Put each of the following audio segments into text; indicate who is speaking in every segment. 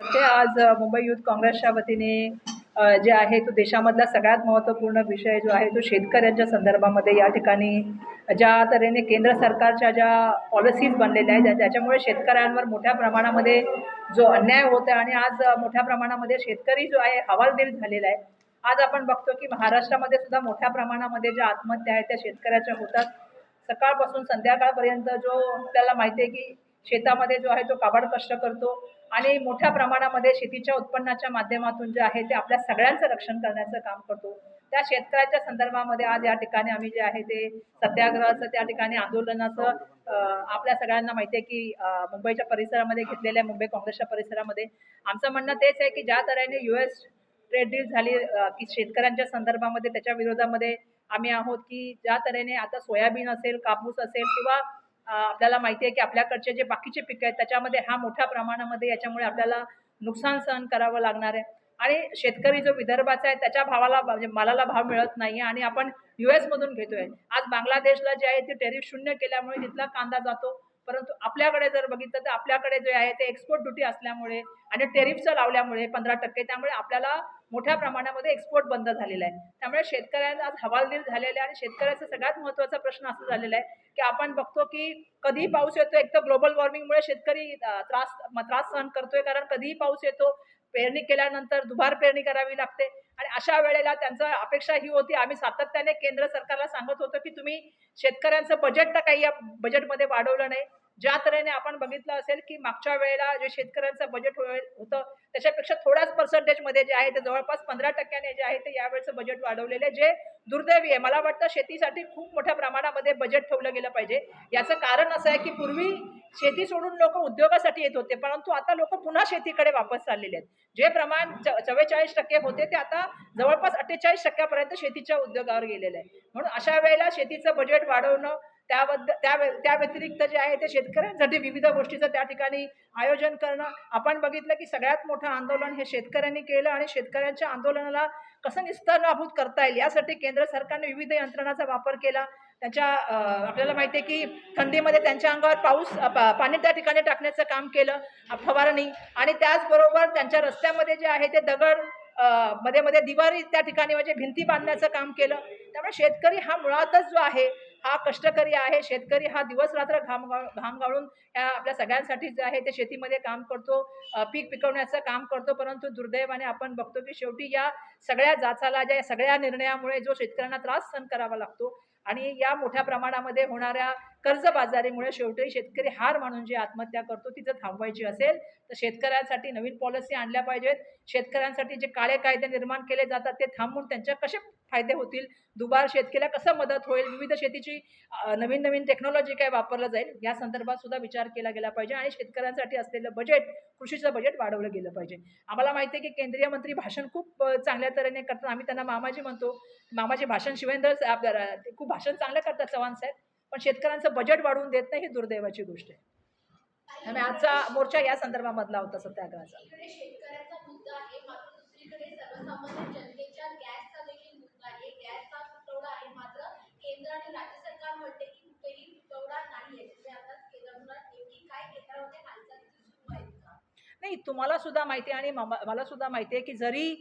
Speaker 1: ते आज मुंबई युथ काँग्रेसच्या वतीने जे आहे तो देशामधला सगळ्यात महत्त्वपूर्ण विषय जो आहे तो शेतकऱ्यांच्या संदर्भामध्ये या ठिकाणी ज्या तऱ्हेने केंद्र सरकारच्या ज्या पॉलिसीज बनलेल्या आहेत त्याच्यामुळे शेतकऱ्यांवर मोठ्या प्रमाणामध्ये जो अन्याय होत आहे आणि आज मोठ्या प्रमाणामध्ये शेतकरी जो आहे हवालदिल झालेला आहे. आज आपण बघतो की महाराष्ट्रामध्ये सुद्धा मोठ्या प्रमाणामध्ये ज्या आत्महत्या आहेत त्या शेतकऱ्याच्या होतात. सकाळपासून संध्याकाळपर्यंत जो आपल्याला माहिती आहे की शेतामध्ये जो आहे तो काबाड कष्ट करतो आणि मोठ्या प्रमाणामध्ये शेतीच्या उत्पन्नाच्या माध्यमातून जे आहे ते आपल्या सगळ्यांचं रक्षण करण्याचं काम करतो. त्या शेतकऱ्याच्या संदर्भामध्ये आज या ठिकाणी आम्ही जे आहे ते सत्याग्रहाचं त्या ठिकाणी आंदोलनाचं आपल्या सगळ्यांना माहिती आहे की मुंबईच्या परिसरामध्ये घेतलेल्या मुंबई काँग्रेसच्या परिसरामध्ये आमचं म्हणणं तेच आहे की ज्या तऱ्हेने US ट्रेड डील झाली की शेतकऱ्यांच्या संदर्भामध्ये त्याच्या विरोधामध्ये आम्ही आहोत की ज्या तऱ्हेने आता सोयाबीन असेल, कापूस असेल किंवा आपल्याला माहिती आहे की आपल्याकडचे जे बाकीचे पिकं आहेत त्याच्यामध्ये हा मोठ्या प्रमाणामध्ये याच्यामुळे आपल्याला नुकसान सहन करावं लागणार आहे आणि शेतकरी जो विदर्भाचा आहे त्याच्या भावाला म्हणजे मालाला भाव मिळत नाही आणि आपण US मधून घेतोय. आज बांगलादेशला जे आहे ते टेरिफ शून्य केल्यामुळे तिथला कांदा जातो. परंतु आपल्याकडे जर बघितलं तर आपल्याकडे जे आहे ते एक्सपोर्ट ड्युटी असल्यामुळे आणि टेरिफचं लावल्यामुळे 15% त्यामुळे आपल्याला मोठ्या प्रमाणामध्ये एक्सपोर्ट बंद झालेला आहे. त्यामुळे शेतकऱ्यांना आज हवालदिल झालेला आहे आणि शेतकऱ्याचा सगळ्यात महत्त्वाचा प्रश्न असा झालेला आहे की आपण बघतो की कधीही पाऊस येतो. एक तर ग्लोबल वॉर्मिंगमुळे शेतकरी त्रास सहन करतोय कारण कधीही पाऊस येतो. पेरणी केल्यानंतर दुबार पेरणी करावी लागते आणि अशा वेळेला त्यांचं अपेक्षा ही होती. आम्ही सातत्याने केंद्र सरकारला सांगत होतो की तुम्ही शेतकऱ्यांचं बजेट तर काही या बजेटमध्ये वाढवलं नाही. ज्या तऱ्हेने आपण बघितलं असेल की मागच्या वेळेला जे शेतकऱ्यांचं बजेट होतं त्याच्यापेक्षा थोड्याच पर्सेंटेजमध्ये जे आहे ते जवळपास 15% जे आहे ते यावेळेचं बजेट वाढवलेले जे दुर्दैवी आहे. मला वाटतं शेतीसाठी खूप मोठ्या प्रमाणामध्ये बजेट ठेवलं गेलं पाहिजे. याचं कारण असं आहे की पूर्वी शेती सोडून लोक उद्योगासाठी येत होते परंतु आता लोक पुन्हा शेतीकडे वापस चाललेले आहेत. जे प्रमाण 44% होते ते आता जवळपास 48% शेतीच्या उद्योगावर गेलेलं आहे. म्हणून अशा वेळेला शेतीचं बजेट वाढवणं त्या व्यतिरिक्त जे आहे ते शेतकऱ्यांसाठी विविध गोष्टीचं त्या ठिकाणी आयोजन करणं. आपण बघितलं की सगळ्यात मोठं आंदोलन हे शेतकऱ्यांनी केलं आणि शेतकऱ्यांच्या आंदोलनाला कसं निस्तारनाभूत करता येईल यासाठी केंद्र सरकारने विविध यंत्रणांचा वापर केला. त्यांच्या आपल्याला माहिती आहे की थंडीमध्ये त्यांच्या अंगावर पाणी त्या ठिकाणी टाकण्याचं काम केलं फवारणी आणि त्याचबरोबर त्यांच्या रस्त्यामध्ये जे आहे ते दगड मध्ये मध्ये दिवारी त्या ठिकाणी म्हणजे भिंती बांधण्याचं काम केलं. त्यामुळे शेतकरी हा मुळातच जो आहे हा कष्टकरी आहे. शेतकरी हा दिवस रात्र घाम गाळून आपल्या सगळ्यांसाठी जे आहे ते शेतीमध्ये काम करतो, पीक पिकवण्याचं काम करतो. परंतु दुर्दैवाने आपण बघतो की शेवटी या सगळ्या जाचाला ज्या सगळ्या निर्णयामुळे जो शेतकऱ्यांना त्रास सहन करावा लागतो आणि या मोठ्या प्रमाणामध्ये होणाऱ्या कर्जबाजारीमुळे शेवटी शेतकरी हार मानून जी आत्महत्या करतो ती जर थांबवायची असेल तर शेतकऱ्यांसाठी नवीन पॉलिसी आणल्या पाहिजेत. शेतकऱ्यांसाठी जे काळे कायदे निर्माण केले जातात ते थांबवून त्यांच्या कसे फायदे होतील, दुबार शेतकऱ्याला कसं मदत होईल, विविध शेतीची नवीन नवीन टेक्नॉलॉजी काय वापरलं जाईल या संदर्भात सुद्धा विचार केला गेला पाहिजे आणि शेतकऱ्यांसाठी असलेलं बजेट कृषीचं बजेट वाढवलं गेलं पाहिजे. आम्हाला माहिती आहे की केंद्रीय मंत्री भाषण खूप चांगल्या तऱ्हेने करतात. आम्ही त्यांना मामाजी म्हणतो. मामाजी भाषण शिवेंद्र ते खूप भाषण चांगलं करतात चव्हाण साहेब. पण शेतकऱ्यांचं बजेट वाढवून देत नाही ही दुर्दैवाची गोष्ट आहे. त्यामुळे आजचा मोर्चा या संदर्भामधला होता सत्याग्रहाचा.
Speaker 2: शेतकऱ्याचा मुद्दा आहे मात्र दुसरीकडे सर्वसामान्य जनतेच्या गॅसचा देखील मुद्दा आहे. गॅसचा तुटवडा आहे मात्र केंद्र आणि राज्य सरकार म्हणते की कुठेही तुटवडा नाहीये. म्हणजे आता केंद्रात नेमकी काय केंद्रामध्ये हालचाली सुरू आहेत का?
Speaker 1: नाही, तुम्हाला सुद्धा माहिती आहे आणि मला सुद्धा माहिती आहे की जरी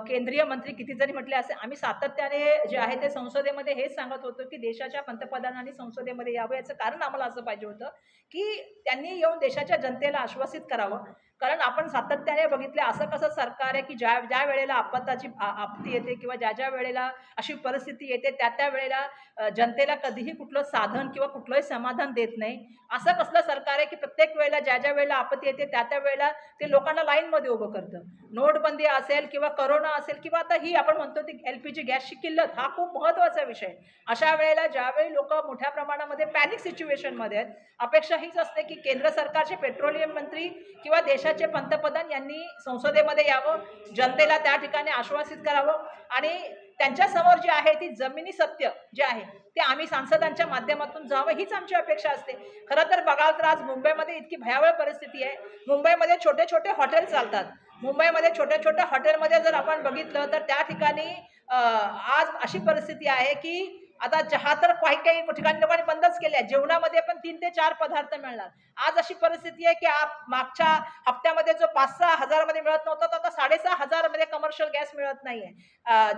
Speaker 1: केंद्रीय मंत्री किती जरी म्हटले असे आम्ही सातत्याने जे आहे ते संसदेमध्ये हेच सांगत होतो की देशाच्या पंतप्रधानांनी संसदेमध्ये यावं. याचं कारण आम्हाला असं पाहिजे होतं की त्यांनी येऊन देशाच्या जनतेला आश्वासित करावं. कारण आपण सातत्याने बघितले असं कसं सरकार आहे की ज्या ज्या वेळेला आपत्ती येते किंवा ज्या वेळेला अशी परिस्थिती येते त्या वेळेला जनतेला कधीही कुठलं साधन किंवा कुठलंही समाधान देत नाही. असं कसलं सरकार आहे की प्रत्येक वेळेला ज्या वेळेला आपत्ती येते त्या वेळेला ते लोकांना लाईनमध्ये उभं करतं. नोटबंदी असेल किंवा करोना असेल किंवा आता ही आपण म्हणतो ती LPG गॅसची किल्लत हा खूप महत्त्वाचा विषय. अशा वेळेला ज्यावेळी लोक मोठ्या प्रमाणामध्ये पॅनिक सिच्युएशनमध्ये आहेत अपेक्षा हीच असते की केंद्र सरकारचे पेट्रोलियम मंत्री किंवा देशाचे पंतप्रधान यांनी संसदेमध्ये यावं, जनतेला त्या ठिकाणी आश्वासित करावं आणि त्यांच्यासमोर जे आहे ती जमिनी सत्य जे आहे ते आम्ही सांसदांच्या माध्यमातून जावं हीच आमची अपेक्षा असते. खरं तर बघाल तर आज मुंबईमध्ये इतकी भयावह परिस्थिती आहे. मुंबईमध्ये छोटे छोटे हॉटेल चालतात. मुंबईमध्ये छोट्या छोट्या हॉटेलमध्ये जर आपण बघितलं तर त्या ठिकाणी आज अशी परिस्थिती आहे की आता चहा तर काही काही ठिकाणी लोकांनी बंदच केले आहे. जेवणामध्ये पण 3 ते 4 पदार्थ मिळणार. आज अशी परिस्थिती आहे की मागच्या हप्त्यामध्ये जो 5-6 हजारामध्ये मिळत नव्हता, तो आता 6,500 मध्ये कमर्शियल गॅस मिळत नाहीये.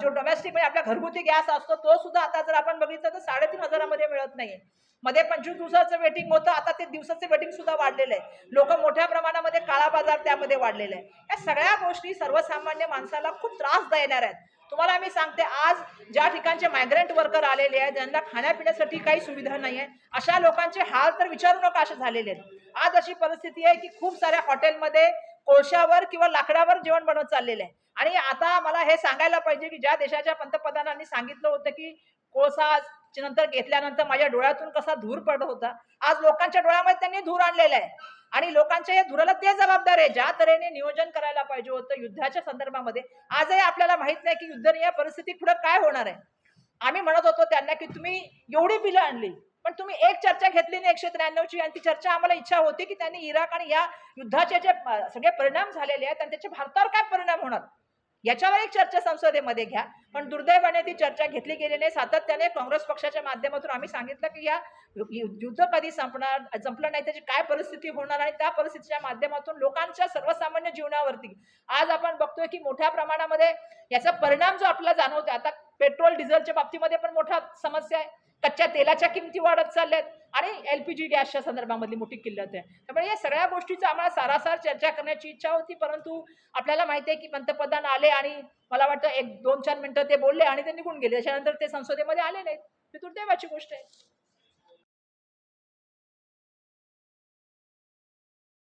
Speaker 1: जो डोमेस्टिक म्हणजे आपल्या घरगुती गॅस असतो, तो सुद्धा आता जर आपण बघितलं तर 3,500 मध्ये मिळत नाहीये. मध्ये 25 दिवसाचं वेटिंग होतं, आता ते दिवसाचं वेटिंग सुद्धा वाढलेलं आहे. लोक मोठ्या प्रमाणामध्ये काळा बाजार त्यामध्ये वाढलेला आहे. या सगळ्या गोष्टी सर्वसामान्य माणसाला खूप त्रास देणार आहेत. तुम्हाला मी सांगते, आज ज्या ठिकाणचे मायग्रंट वर्कर आलेले आहेत, ज्यांना खाण्यापिण्यासाठी काही सुविधा नाही आहे, अशा लोकांचे हाल तर विचारू नका असे झालेले आहेत. आज अशी परिस्थिती आहे की खूप साऱ्या हॉटेलमध्ये कोळशावर किंवा लाकडावर जेवण बनवत चाललेलं आहे. आणि आता मला हे सांगायला पाहिजे की ज्या देशाच्या पंतप्रधानांनी सांगितलं होतं की कोळसा नंतर घेतल्यानंतर माझ्या डोळ्यातून कसा धूर पडत होता, आज लोकांच्या डोळ्यामध्ये त्यांनी धूर आणलेला आहे. आणि लोकांच्या या धुराला ते जबाबदार आहे. ज्या तऱ्हेने नियोजन करायला पाहिजे होतं युद्धाच्या संदर्भामध्ये, आजही आपल्याला माहित नाही की युद्धनीय परिस्थिती पुढे काय होणार आहे. आम्ही म्हणत होतो त्यांना की तुम्ही एवढी बिलं आणली, पण तुम्ही एक चर्चा घेतली नाही 193 ची, आणि ती चर्चा आम्हाला इच्छा होती की त्यांनी इराक आणि या युद्धाचे जे सगळे परिणाम झालेले आहेत आणि त्याचे भारतावर काय परिणाम होणार याच्यावर एक चर्चा संसदेमध्ये घ्या. पण दुर्दैवाने ती चर्चा घेतली गेली नाही. सातत्याने काँग्रेस पक्षाच्या माध्यमातून आम्ही सांगितलं की या युद्ध कधी संपणार, संपलं नाही त्याची काय परिस्थिती होणार, आणि त्या परिस्थितीच्या माध्यमातून लोकांच्या सर्वसामान्य जीवनावरती आज आपण बघतोय की मोठ्या प्रमाणामध्ये याचा परिणाम जो आपल्याला जाणवतोय. आता पेट्रोल डिझेलच्या बाबतीमध्ये पण मोठा समस्या आहे. कच्च्या तेलाच्या किमती वाढत चालल्यात आणि LPG गॅसच्या संदर्भामधली मोठी किल्लत आहे. त्यामुळे या सगळ्या गोष्टीचा आम्हाला सारासार चर्चा करण्याची इच्छा होती, परंतु आपल्याला माहिती आहे की पंतप्रधान आले आणि मला वाटतं 1-2-4 मिनिटं ते बोलले आणि ते निघून गेले. त्याच्यानंतर ते संसदेमध्ये आले नाहीत. ही दुर्दैवाची गोष्ट आहे.